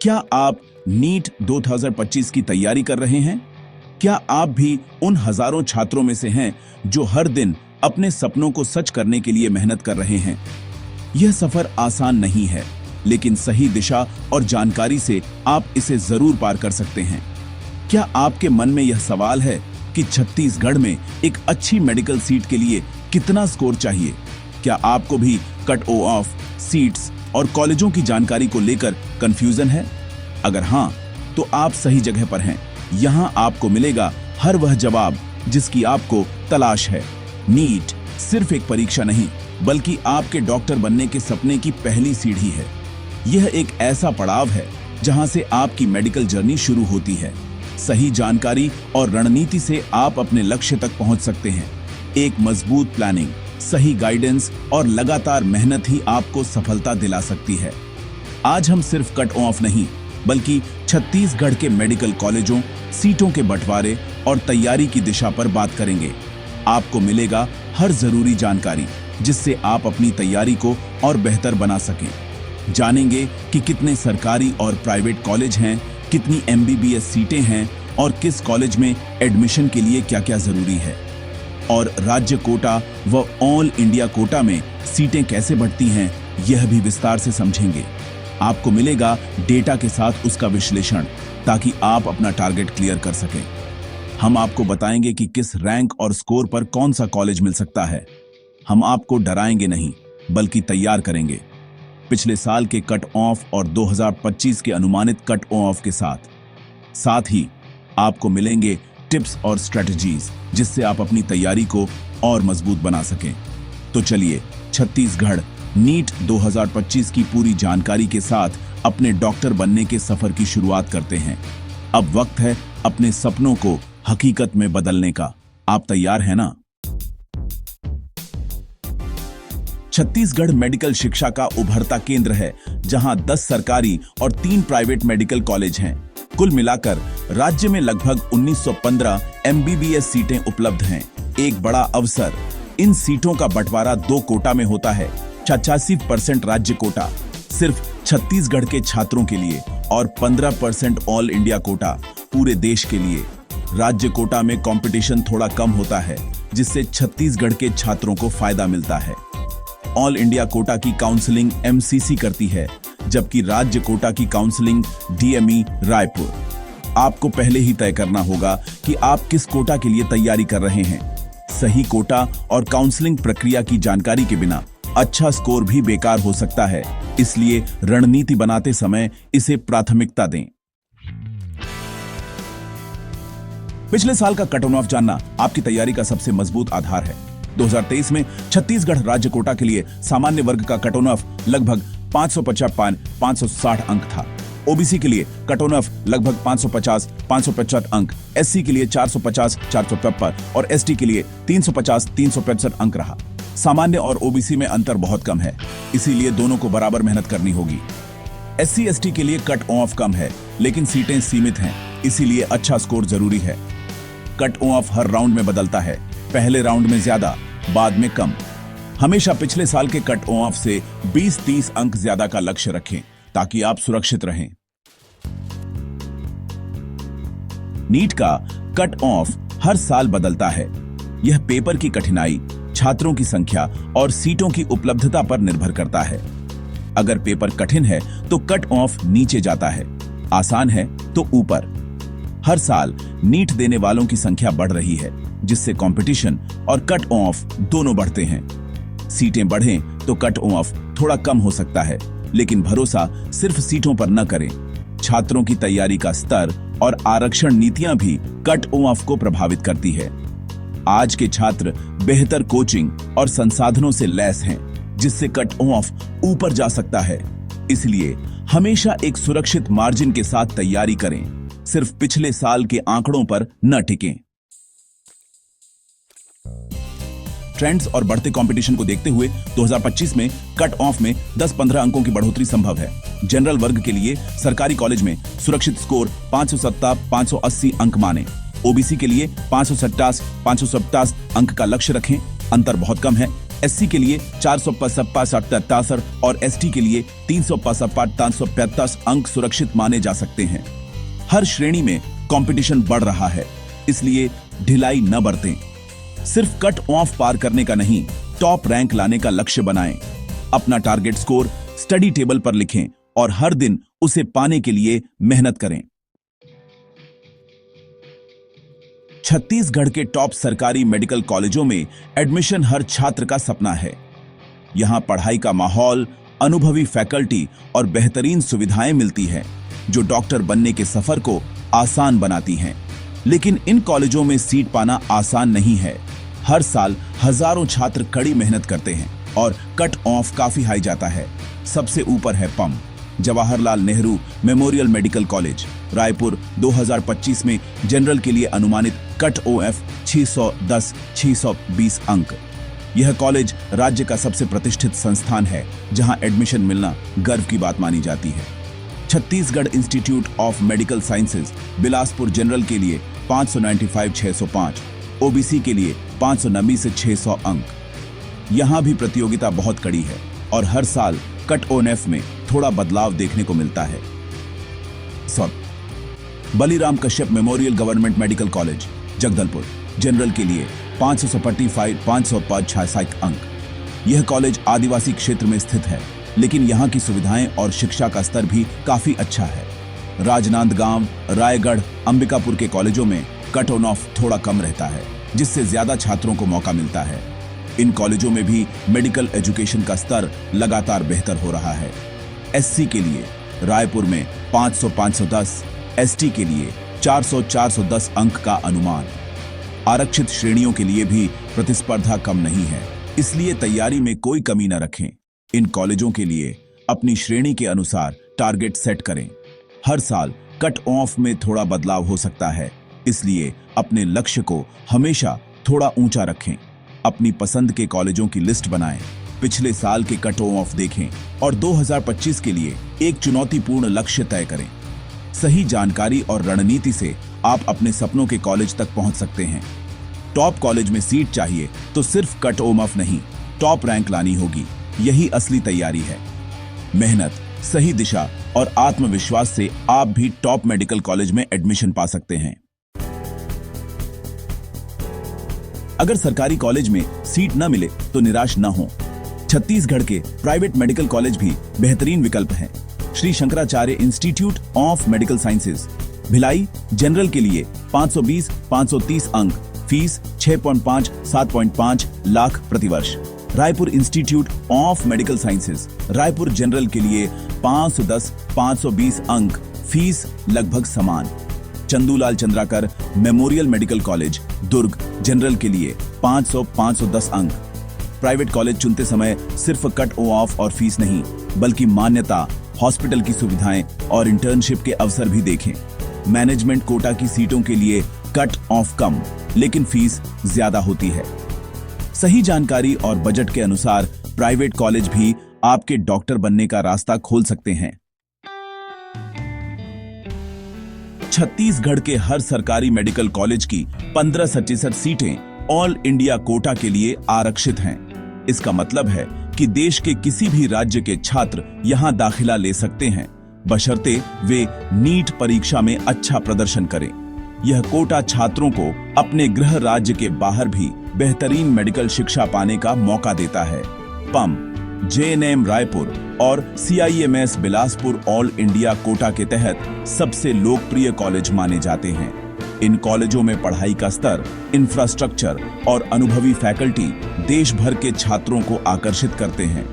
क्या आप नीट 2025 की तैयारी कर रहे हैं? क्या आप भी उन हजारों छात्रों में से हैं जो हर दिन अपने सपनों को सच करने के लिए मेहनत कर रहे हैं? यह सफर आसान नहीं है, लेकिन सही दिशा और जानकारी से आप इसे जरूर पार कर सकते हैं। क्या आपके मन में यह सवाल है कि छत्तीसगढ़ में एक अच्छी मेडिकल सीट के लिए कितना स्कोर चाहिए? क्या आपको भी कट ऑफ, सीट्स और कॉलेजों की जानकारी को लेकर कंफ्यूजन है? अगर हां, तो आप सही जगह पर हैं। यहां आपको मिलेगा हर वह जवाब जिसकी आपको तलाश है। नीट सिर्फ एक परीक्षा नहीं, बल्कि आपके डॉक्टर बनने के सपने की पहली सीढ़ी है। यह एक ऐसा पड़ाव है जहां से आपकी मेडिकल जर्नी शुरू होती है। सही जानकारी और रणनीति से आप अपने लक्ष्य तक पहुंच सकते हैं। एक मजबूत प्लानिंग, सही गाइडेंस और लगातार मेहनत ही आपको सफलता दिला सकती है। आज हम सिर्फ कट ऑफ नहीं, बल्कि छत्तीसगढ़ के मेडिकल कॉलेजों, सीटों के बंटवारे और तैयारी की दिशा पर बात करेंगे। आपको मिलेगा हर जरूरी जानकारी जिससे आप अपनी तैयारी को और बेहतर बना सकें। जानेंगे कि कितने सरकारी और प्राइवेट कॉलेज हैं, कितनी MBBS सीटें हैं और किस कॉलेज में एडमिशन के लिए क्या-क्या जरूरी है। और राज्य कोटा व ऑल इंडिया कोटा में सीटें कैसे बढ़ती हैं, यह भी विस्तार से समझेंगे। आपको मिलेगा डेटा के साथ उसका विश्लेषण, ताकि आप अपना टारगेट क्लियर कर सकें। हम आपको बताएंगे कि किस रैंक और स्कोर पर कौन सा कॉलेज मिल सकता है। हम आपको डराएंगे नहीं, बल्कि तैयार करेंगे। पिछले साल के कट ऑफ और 2025 के अनुमानित कट ऑफ के साथ ही आपको मिलेंगे टिप्स और स्ट्रेटजीज जिससे आप अपनी तैयारी को और मजबूत बना सकें। तो चलिए छत्तीसगढ़ नीट 2025 की पूरी जानकारी के साथ अपने डॉक्टर बनने के सफर की शुरुआत करते हैं। अब वक्त है अपने सपनों को हकीकत में बदलने का। आप तैयार हैं ना? छत्तीसगढ़ मेडिकल शिक्षा का उभरता केंद्र है, जहां 10 सरकारी और 3 प्राइवेट मेडिकल कॉलेज हैं। कुल मिलाकर राज्य में लगभग 1915 MBBS सीटें उपलब्ध हैं। एक बड़ा अवसर, इन सीटों का बंटवारा 2 कोटा में होता है। 85% राज्य कोटा सिर्फ छत्तीसगढ़ के छात्रों के लिए और 15% ऑल इंडिया कोटा पूरे देश के लिए। राज्य कोटा में कंपटीशन थोड़ा कम होता है, जिससे छत्तीसगढ़ के छात्रों को फायदा मिलता है। ऑल इंडिया कोटा की काउंसलिंग MCC करती है, जबकि राज्य कोटा की काउंसलिंग DME रायपुर। आपको पहले ही तय करना होगा कि आप किस कोटा के लिए तैयारी कर रहे हैं। सही कोटा और काउंसलिंग प्रक्रिया की जानकारी के बिना अच्छा स्कोर भी बेकार हो सकता है, इसलिए रणनीति बनाते समय इसे प्राथमिकता दें। पिछले साल का कट ऑफ जानना आपकी तैयारी का सबसे मजबूत आधार है। 2023 में छत्तीसगढ़ राज्य कोटा के लिए सामान्य वर्ग का कट ऑफ लगभग 550 अंक था। OBC के लिए कट ऑफ लगभग 550 अंक, SC के लिए 450 और ST के लिए 350 अंक रहा। सामान्य और OBC में अंतर बहुत कम है, इसीलिए दोनों को बराबर मेहनत करनी होगी। SC ST के लिए कट ऑफ कम है, लेकिन सीटें सीमित हैं, इसीलिए अच्छा स्कोर जरूरी है। कट ऑफ हर राउंड में बदलता है, पहले राउंड में ज्यादा, बाद में कम। हमेशा पिछले साल के कट ऑफ से 20-30 अंक ज्यादा का लक्ष्य रखें, ताकि आप सुरक्षित रहें। नीट का कट ऑफ हर साल बदलता है। यह पेपर की कठिनाई, छात्रों की संख्या और सीटों की उपलब्धता पर निर्भर करता है। अगर पेपर कठिन है तो कट ऑफ नीचे जाता है, आसान है तो ऊपर। हर साल नीट देने वालों की संख्या बढ़ रही है, जिससे कंपटीशन और कट ऑफ दोनों बढ़ते हैं। सीटें बढ़ें तो कट ऑफ थोड़ा कम हो सकता है, लेकिन भरोसा सिर्फ सीटों पर न करें। छात्रों की तैयारी का स्तर और आरक्षण नीतियां भी कट ऑफ को प्रभावित करती है। आज के छात्र बेहतर कोचिंग और संसाधनों से लैस हैं, जिससे कट ऑफ ऊपर जा सकता है। इसलिए हमेशा एक सुरक्षित मार्जिन के साथ तैयारी करें, सिर्फ पिछले साल के आंकड़ों पर न टिकें। ट्रेंड्स और बढ़ते कंपटीशन को देखते हुए 2025 में कट ऑफ में 10-15 अंकों की बढ़ोतरी संभव है। जनरल वर्ग के लिए सरकारी कॉलेज में सुरक्षित स्कोर 570-580 अंक माने। OBC के लिए 570 अंक का लक्ष्य रखें, अंतर बहुत कम है। SC के लिए 455 और ST के लिए 355 अंक सुरक्षित माने जा सकते हैं। हर श्रेणी में कंपटीशन बढ़ रहा है, इसलिए ढिलाई न बरतें। सिर्फ कट ऑफ पार करने का नहीं, टॉप रैंक लाने का लक्ष्य बनाएं। अपना टारगेट स्कोर स्टडी टेबल पर लिखें और हर दिन उसे पाने के लिए मेहनत करें। छत्तीसगढ़ के टॉप सरकारी मेडिकल कॉलेजों में एडमिशन हर छात्र का सपना है। यहां पढ़ाई का माहौल, अनुभवी फैकल्टी और बेहतरीन सुविधाएं मिलती हैं, जो डॉक्टर बनने के सफर को आसान बनाती हैं। लेकिन इन कॉलेजों में सीट पाना आसान नहीं है। हर साल हजारों छात्र कड़ी मेहनत करते हैं और कट ऑफ काफी हाई जाता है। सबसे ऊपर है पम, Jawaharlal Nehru memorial medical college, Raipur. 2025 में जनरल के लिए अनुमानित कट ऑफ 620 अंक। यह कॉलेज राज्य का सबसे प्रतिष्ठित संस्थान है, जहां एडमिशन मिलना गर्व की बात मानी जाती है। Chhattisgarh institute of medical sciences, Bilaspur general के लिए 595 605, ओबीसी के लिए 590 से 600 अंक। यहां भी प्रतियोगिता बहुत कड़ी है और हर साल कट ऑफ में थोड़ा बदलाव देखने को मिलता है। Baliram Kashyap memorial government medical college, Jagdalpur, general के लिए 565 अंक। यह कॉलेज आदिवासी क्षेत्र में स्थित है, लेकिन यहाँ की सुविधाएं और शिक्षा का स्तर भी काफी अच्छा है। राजनांदगांव, रायगढ़, अंबिकापुर के कॉलेजों में कट ऑफ थोड़ा कम रहता है, जिससे ज्यादा छात्रों को मौका मिलता है। इन कॉलेजों में भी मेडिकल एजुकेशन का स्तर लगातार बेहतर हो रहा है। SC के लिए रायपुर में 500-510, ST के लिए 400-410 अंक का अनुमान। आरक्षित श्रेणियों के लिए भी प्रतिस्पर्धा कम नहीं है, इसलिए तैयारी में कोई कमी न रखें। इन कॉलेजों के लिए अपनी श्रेणी के अनुसार टारगेट सेट करें। हर साल कट ऑफ में थोड़ा बदलाव हो सकता है, इसलिए अपने लक्ष्य को हमेशा थोड़ा ऊंचा रखें। अपनी पसंद के कॉलेजों की लिस्ट बनाएं, पिछले साल के कट ऑफ देखें और 2025 के लिए एक चुनौतीपूर्ण लक्ष्य तय करें। सही जानकारी और रणनीति से आप अपने सपनों के कॉलेज तक पहुंच सकते हैं। टॉप कॉलेज में सीट चाहिए तो सिर्फ कट ऑफ नहीं, टॉप रैंक लानी होगी। यही असली तैयारी है। मेहनत, सही दिशा और आत्मविश्वास से आप भी टॉप मेडिकल कॉलेज में एडमिशन पा सकते हैं। अगर सरकारी कॉलेज में सीट न मिले तो निराश न हो। छत्तीसगढ़ के प्राइवेट मेडिकल कॉलेज भी बेहतरीन विकल्प हैं। Shri Shankaracharya institute of medical sciences, Bhilai, general के लिए 520-530 अंक, फीस 6.5-7.5 लाख प्रतिवर्ष। Raipur institute of medical sciences, Raipur general के लिए 510-520 अंक, फीस लगभग समान। Chandulal Chandrakar memorial medical college, Durg, general के लिए 500-510 अंक। प्राइवेट कॉलेज चुनते समय सिर्फ कट ऑफ और फीस नहीं, बल्कि मान्यता, हॉस्पिटल की सुविधाएं और इंटर्नशिप के अवसर भी देखें। मैनेजमेंट कोटा की सीटों के लिए कट ऑफ कम, लेकिन फीस ज्यादा होती है। सही जानकारी और बजट के अनुसार प्राइवेट कॉलेज भी आपके डॉक्टर बनने का रास्ता खोल सकते हैं। छत्तीसगढ़ के हर सरकारी मेडिकल कॉलेज की 15% सीटें ऑल इंडिया कोटा के लिए आरक्षित हैं। इसका मतलब है कि देश के किसी भी राज्य के छात्र यहां दाखिला ले सकते हैं, बशर्ते वे नीट परीक्षा में अच्छा प्रदर्शन करें। यह कोटा छात्रों को अपने गृह राज्य के बाहर भी बेहतरीन मेडिकल शिक्षा पाने का मौका देता है। पम, JNM रायपुर और CIMS Bilaspur all India quota के तहत सबसे लोकप्रिय कॉलेज माने जाते हैं। इन कॉलेजों में पढ़ाई का स्तर, इंफ्रास्ट्रक्चर और अनुभवी फैकल्टी देश भर के छात्रों को आकर्षित करते हैं।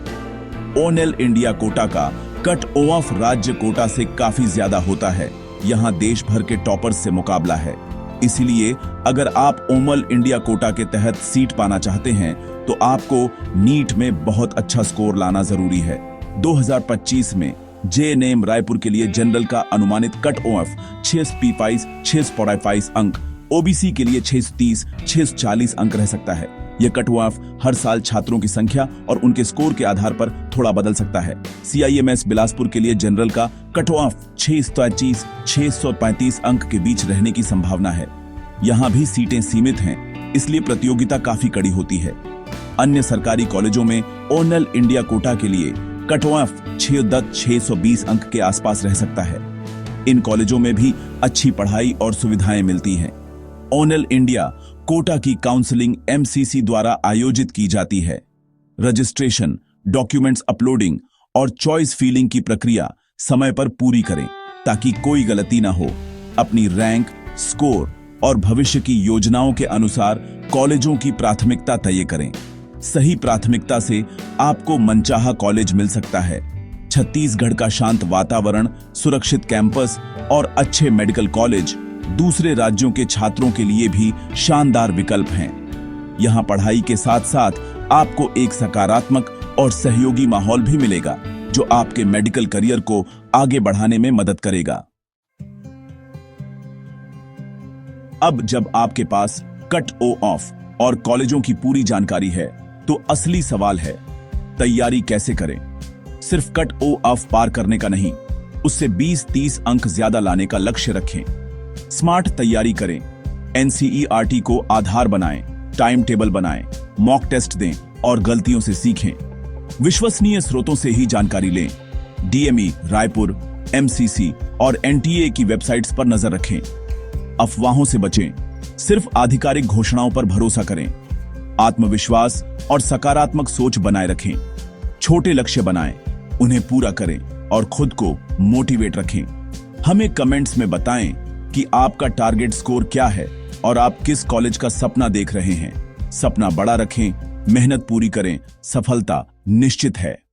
ऑल इंडिया कोटा का कट ऑफ राज्य कोटा से काफी ज्यादा होता है। यहाँ देश भर के टॉपर्स से मुकाबला है। इसलिए अगर आप ऑल इंडिया कोटा के तहत सीट पाना चाहते हैं तो आपको नीट में बहुत अच्छा स्कोर लाना जरूरी है। 2025 में JNM रायपुर के लिए जनरल का अनुमानित कट ऑफ 645 अंक, ओबीसी के लिए 630-640 अंक रह सकता है। यह कट ऑफ हर साल छात्रों की संख्या और उनके स्कोर के आधार पर थोड़ा बदल सकता है। CIMS बिलासपुर के लिए जनरल का कट ऑफ 635 अंक के बीच रहने की संभावना है। यहाँ भी सीटें सीमित हैं, इसलिए प्रतियोगिता काफी कड़ी होती है। अन्य सरकारी कॉलेजों में ओनल इंडिया कोटा के लिए कट ऑफ 620 अंक के आसपास रह सकता है। इन कॉलेजों में भी अच्छी पढ़ाई और सुविधाएं मिलती हैं। ओनल इंडिया कोटा की काउंसलिंग MCC द्वारा आयोजित की जाती है। रजिस्ट्रेशन, डॉक्यूमेंट्स अपलोडिंग और चॉइस फिलिंग की प्रक्रिया समय पर पूरी करें ताकि कोई गलती ना हो। अपनी रैंक, स्कोर और भविष्य की योजनाओं के अनुसार कॉलेजों की प्राथमिकता तय करें। सही प्राथमिकता से आपको मनचाहा कॉलेज मिल सकता है। छत्तीसगढ़ का शांत वातावरण, सुरक्षित कैंपस और अच्छे मेडिकल कॉलेज दूसरे राज्यों के छात्रों के लिए भी शानदार विकल्प हैं। यहाँ पढ़ाई के साथ साथ आपको एक सकारात्मक और सहयोगी माहौल भी मिलेगा जो आपके मेडिकल करियर को आगे बढ़ाने में मदद करेगा। अब जब आपके पास कट ऑफ और कॉलेजों की पूरी जानकारी है, तो असली सवाल है तैयारी कैसे करें। सिर्फ कट ऑफ पार करने का नहीं, उससे 20-30 अंक ज्यादा लाने का लक्ष्य रखें। स्मार्ट तैयारी करें, NCERT को आधार बनाएं, टाइम टेबल बनाएं, मॉक टेस्ट दें और गलतियों से सीखें। विश्वसनीय स्रोतों से ही जानकारी लें। DME, रायपुर, MCC और NTA की वेबसाइट्स पर नजर रखें। अफवाहों से बचें, सिर्फ आधिकारिक घोषणाओं पर भरोसा करें। आत्मविश्वास और सकारात्मक सोच बनाए रखें। छोटे लक्ष्य बनाएं, उन्हें पूरा करें और खुद को मोटिवेट रखें। हमें कमेंट्स में बताएं कि आपका टारगेट स्कोर क्या है और आप किस कॉलेज का सपना देख रहे हैं। सपना बड़ा रखें, मेहनत पूरी करें, सफलता निश्चित है।